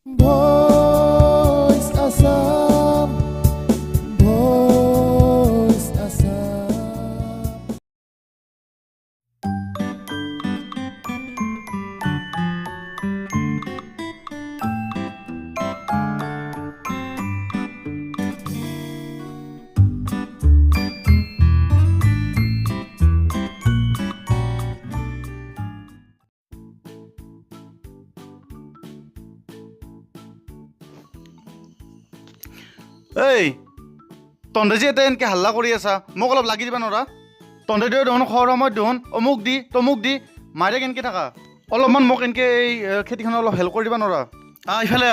Voice Assam, Voice Assam. এই তহঁতে যে এতিয়া এনেকৈ হাল্লা কৰি আছা মোক অলপ লাগি দিবা নৰা তহঁতে দেখোন খোৱাৰ সময়ত দেখোন অমুক দি তমুক দি মাৰে কেনেকৈ থাকা অলপমান মোক এনেকৈ এই খেতিখনত অলপ হেল্প কৰি দিবা নৰা ইফালে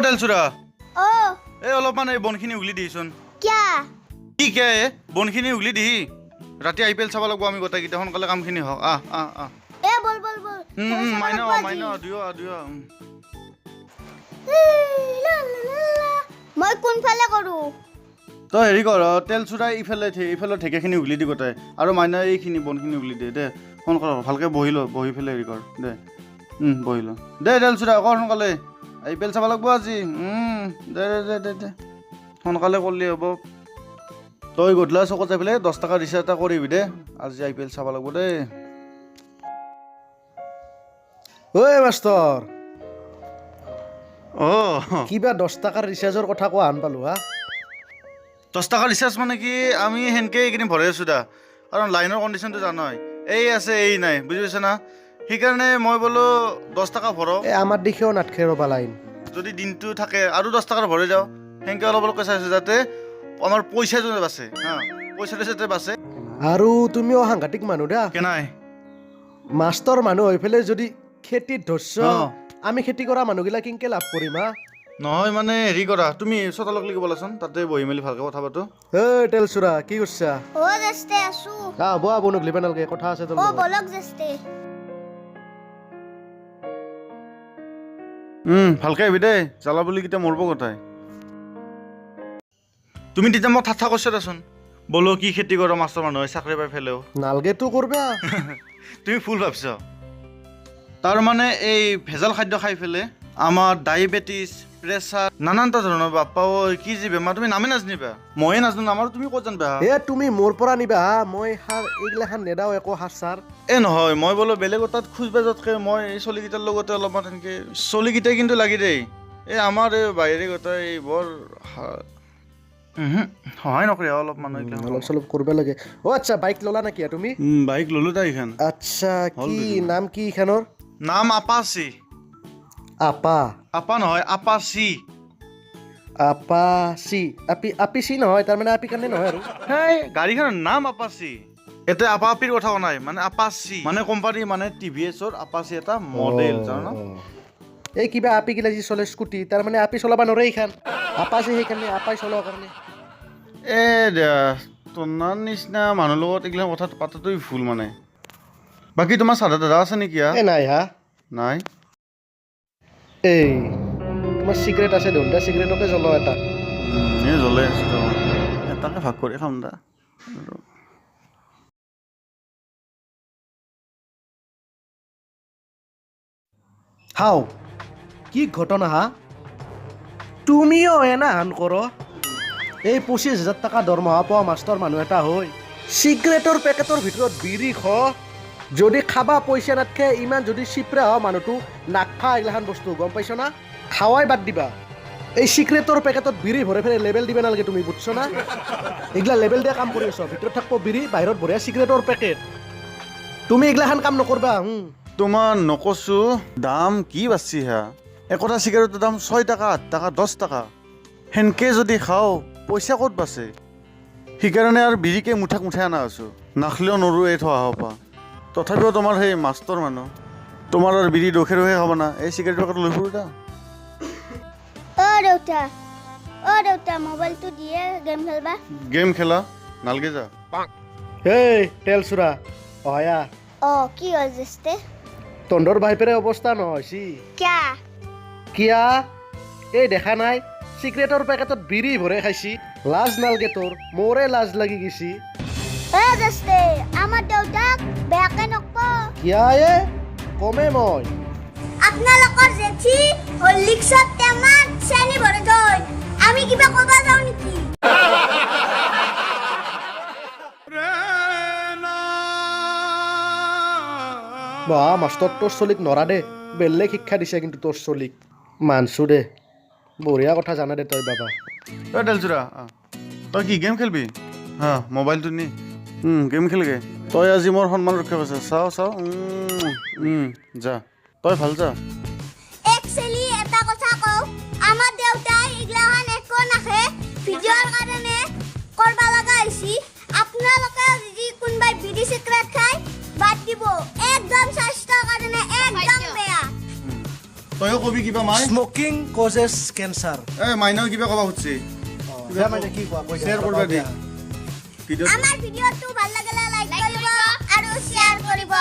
তেলচুৰা Oh, এই অলপমান এই বনখিনি উঘলি দিচোন क्या? কি কে বনখিনি উঘলি দিহি ৰাতি IPL চাব লাগিব আমি গোটেইকেইটা সোনকালে কামখিনি হওক ए बोल बोल बोल. মাইনা দিয় মই কোনফালে কৰো? তই হেৰি কৰ তেল চুৰাই ইফালে ঢেকীয়াখিনি উঘলি দি গোটাই আৰু মাইনা এইখিনি বনখিনি উঘলি দে দে সোনকালে ভালকৈ বহি পেলাই হেৰি কৰ দে বহি ল দে তেল চুৰা কৰ সোনকালে IPL চাব লাগিব আজি দে দে দে দে সোনকালে কৰিলে হ'ব তই গধূলা চকত যাই পেলাই 10 টকা ৰিচাৰ্জ এটা কৰিবি দে আজি IPL চাব লাগিব দেই ঐ মাষ্টৰ অঁ কিবা 10 টকাৰ ৰিচাৰ্জৰ কথা কোৱা হান পালো হা 10 টকা ৰিচাৰ্জ মানে কি আমি সেনেকৈ এইখিনি ভৰাই আছোঁ দা কাৰণ লাইনৰ কণ্ডিশ্যনটো জানই এই আছে এই নাই বুজি পাইছা না সেইকাৰণে মই বোলো 10 টকা ভৰাওঁ এই আমাৰ দিশেও নাটকে ৰ'বা লাইন যদি দিনটো থাকে আৰু 10 টকাৰ ভৰাই যাওঁ সেনেকৈ অলপ অলপকৈ চাইছোঁ যাতে আমাৰ পইচাটো বাচে পইচাটো যাতে বাচে আৰু তুমিও সাংঘাতিক মানুহ দা কেনাই মাষ্টৰ মানুহ হৈ পেলাই যদি খেতিত ধৰছ অঁ। আমি খেতি কৰা মানুহগিলা কেনেকে লাভ কৰিম হা নহয় মানে হেৰি কৰা তুমি চোতালক লাগি ব'লাচোন তাতে বহি মেলি ভালকৈ কথা পাতো ঐ তেলচুৰা কি কৰিছা ও জেস্তে আছো. হ'ব নগলি পেনালকে কথা আছে তোৰ ও লগত। বলক জেস্তে. ভালকৈ আহিবি দেই জ্বালা বুলি কেতিয়া মৰিব কথাই তুমি তেতিয়া মোক ঠাট্টা কৰিছা দেচোন বোলো কি খেতি কৰা মাষ্টৰ মানুহ হয় চাকৰি পাই ফেলেও নালগেতো কৰবা তুমি ফুল ভাবছ তাৰমানে এই ভেজাল খাদ্য খাই পেলাই আমাৰ ডায়েবেটিছ প্ৰেছাৰ নানানটা ধৰণৰ বাপ্পাও কি যি বেমাৰ তুমি নামেই নাজানিবা ময়ে নাজানো আমাৰ তুমি ক'ত জানিবা এ তুমি মোৰ পৰা নিবা হা মই সাৰ এইগিলাখান নেদাও একো সাৰ চাৰ নহয় মই বোলো বেলেগৰ তাত খোজ বাজতকৈ মই এই চলিকেইটাৰ লগতে অলপমান এনেকৈ চলিকেইটাই কিন্তু লাগি দেই এই আমাৰ এই বাহিৰে গোটেই এই বৰ সহায় নকৰে অলপ মানুহ অলপ চলপ কৰিব লাগে আচ্ছা বাইক ল'লা নেকি তুমি বাইক ল'লো তাই এইখন আচ্ছা হ'ল কি দুদিন। নাম কি ইখানৰ নাম আপাচি আপা নহয় আপাচি আপিচি নহয় তাৰমানে আপি কাৰণে নহয় আৰু সেই গাড়ীখনৰ নাম আপাচি এতিয়া আপাপিৰ কথা কোৱা নাই মানে আপাচি মানে কোম্পানী মানে TVS-ৰ আপাচি এটা মডেল জানো এই কিবা আপি গিলা যি চলে স্কুটি তাৰমানে আপি চলাব নোৱাৰে এইখান আপাচি সেইকাৰণে আপাই চলাব কাৰণে তোমাৰ নিচিনা মানুহৰ লগত এইগিলা কথা পাতাটোই ভুল মানে বাকী তোমাৰ চাদা দাদা আছে নেকি এই নাই হা নাই এই তোমাৰ চিগাৰেট আছে দেখোন দে চিগাৰেটকে জ্বলাও এটা এই জ্বলাই আছো এটাকে ভাগ কৰি খাম দা হাও কি ঘটনা হা তুমিও এনা হান কৰ এই 25,000 টকা দৰমহা পোৱা মাষ্টৰ মানুহ এটা হৈ চিগাৰেটৰ পেকেটৰ ভিতৰত বিড়ি খ যদি খাবা পইচা নাথাকে ইমান যদি চিপৰা হোৱা মানুহটো নাকফা এইগিলাখান বস্তু গম পাইছ না খাৱাই বাদ দিবা এই চিগাৰেটৰ পেকেটত বিড়ি ভৰাই ফেলে লেবেল দিবা নালাগে তুমি বুজছ না এইগিলা লেবেল দিয়া কাম কৰি আছ ভিতৰত থাকিব বিড়ি বাহিৰত ভৰাই চিগাৰেটৰ পেকেট তুমি এইগিলাখান কাম নকৰবা তোমাৰ নকচো দাম কি বাচছি হা একোটা চিগাৰেটৰ দাম 6 টকা 8 টকা 10 টকা সেনকে যদি খাওঁ পইচা ক'ত বাচে সেইকাৰণে আৰু বিড়িকে মুঠাক মুঠাই অনা আছোঁ নাখলেও নৰো এই থোৱা হ'ব পা তথাপিও তোমাৰ সেই মাষ্টৰ মানুহ তোমাৰ আৰু বিড়ি ৰখে খাব না এই চিগাৰেট পেকেট লৈ ফুৰো দা ও দেউতা মোবাইলটো দিয়ে গেম খেলবা. গেম খেলা নালগে যা এই তেলচুৰা অয়া ও কি হল জেস্তে? তন্দৰ ভাইপেৰে অৱস্থা নহয়ছি क्या? কিয়া এই দেখা নাই চিগাৰেটৰ পেকেটত বিড়ি ভৰাই খাইছি লাজ নালগে তোৰ মোৰে লাজ লাগি গেছি এ জেস্তে আমাৰ দেউতাক বেয়াকে নকব. কিয়া এ কমে মই আপোনালোকৰ জেঠি হৰলিক্স মহা মাষ্টৰ তোৰ চলিক নৰা দে বেলেগ শিক্ষা দিছে কিন্তু তোৰ চলিক মানছো দে বঢ়িয়া কথা জানা দে তই বাবা অ' তেলচুৰা তই কি গেম খেলবি হা মোবাইলটো নি গেম খেলগে তই আজি মোৰ সন্মান ৰক্ষা পাইছা চাওঁ যা তই ভাল যা একচুৱেলি এটা কথা কওঁ আমাৰ দেউতাই এইগিলাখান একো নাখে ভিডিঅ'ৰ কাৰণে কৰবা লগা হৈছি আপোনালোকে যদি কোনোবাই বিড়ি চিগাৰেট খাই বাদ দিব একদম স্বাস্থ্যৰ কাৰণে একদম বেয়া তইও কবি কিবা মাই স্মকিং কজেছ কেঞ্চাৰ মাইনাও কিবা ক'ব খুজিছে কি কোৱা শ্বেয়াৰ কৰবা দে ভিডিঅ' আমাৰ ভিডিঅ'টো ভাল লাগিলে লাইক কৰিব আৰু শ্বেয়াৰ কৰিব